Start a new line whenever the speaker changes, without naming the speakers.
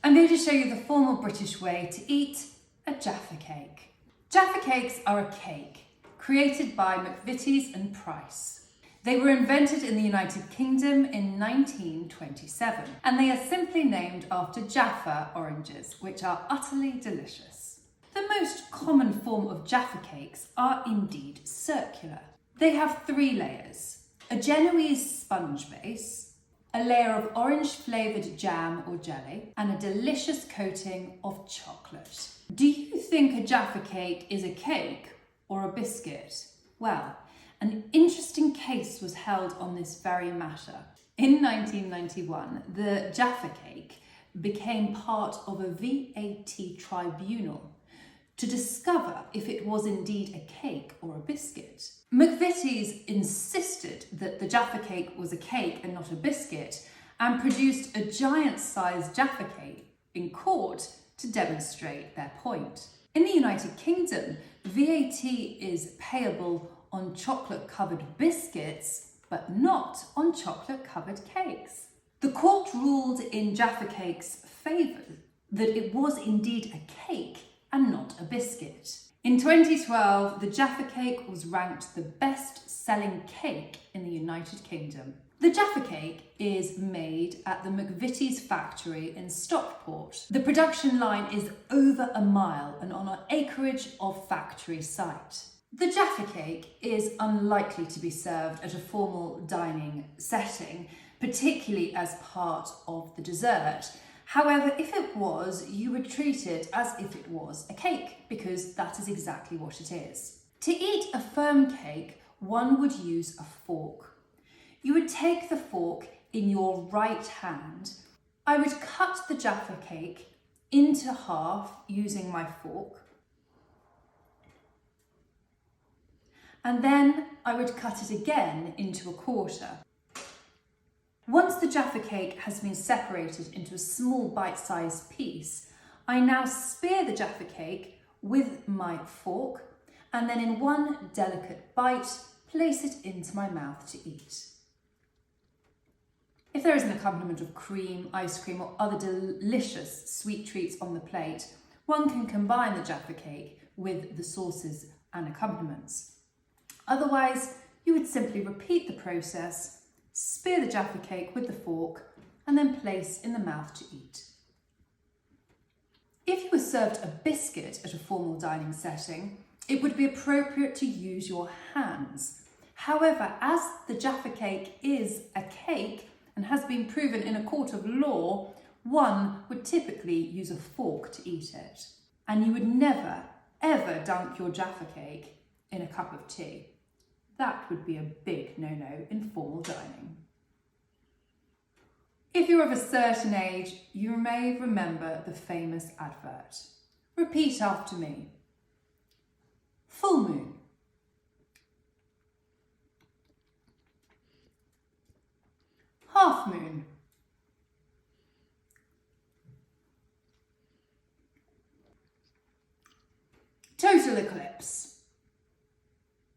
I'm going to show you the formal British way to eat a Jaffa cake. Jaffa cakes are a cake created by McVitie's and Price. They were invented in the United Kingdom in 1927, and they are simply named after Jaffa oranges, which are utterly delicious. The most common form of Jaffa cakes are indeed circular. They have 3 layers: a Genoese sponge base, a layer of orange-flavoured jam or jelly, and a delicious coating of chocolate. Do you think a Jaffa cake is a cake or a biscuit? Well, an interesting case was held on this very matter. In 1991, the Jaffa cake became part of a VAT tribunal to discover if it was indeed a cake or a biscuit. McVitie's insisted that the Jaffa cake was a cake and not a biscuit, and produced a giant-sized Jaffa cake in court to demonstrate their point. In the United Kingdom, VAT is payable on chocolate-covered biscuits, but not on chocolate-covered cakes. The court ruled in Jaffa cake's favour that it was indeed a cake and not a biscuit. In 2012, the Jaffa cake was ranked the best-selling cake in the United Kingdom. The Jaffa cake is made at the McVitie's factory in Stockport. The production line is over a mile and on an acreage of factory site. The Jaffa cake is unlikely to be served at a formal dining setting, particularly as part of the dessert. However, if it was, you would treat it as if it was a cake, because that is exactly what it is. To eat a firm cake, one would use a fork. You would take the fork in your right hand. I would cut the Jaffa cake into half using my fork. And then I would cut it again into a quarter. Once the Jaffa cake has been separated into a small bite-sized piece, I now spear the Jaffa cake with my fork and then in one delicate bite, place it into my mouth to eat. If there is an accompaniment of cream, ice cream or other delicious sweet treats on the plate, one can combine the Jaffa cake with the sauces and accompaniments. Otherwise, you would simply repeat the process, spear the Jaffa cake with the fork, and then place in the mouth to eat. If you were served a biscuit at a formal dining setting, it would be appropriate to use your hands. However, as the Jaffa cake is a cake and has been proven in a court of law, one would typically use a fork to eat it. And you would never, ever dunk your Jaffa cake in a cup of tea. That would be a big no-no in formal dining. If you're of a certain age, you may remember the famous advert. Repeat after me. Full moon. Half moon.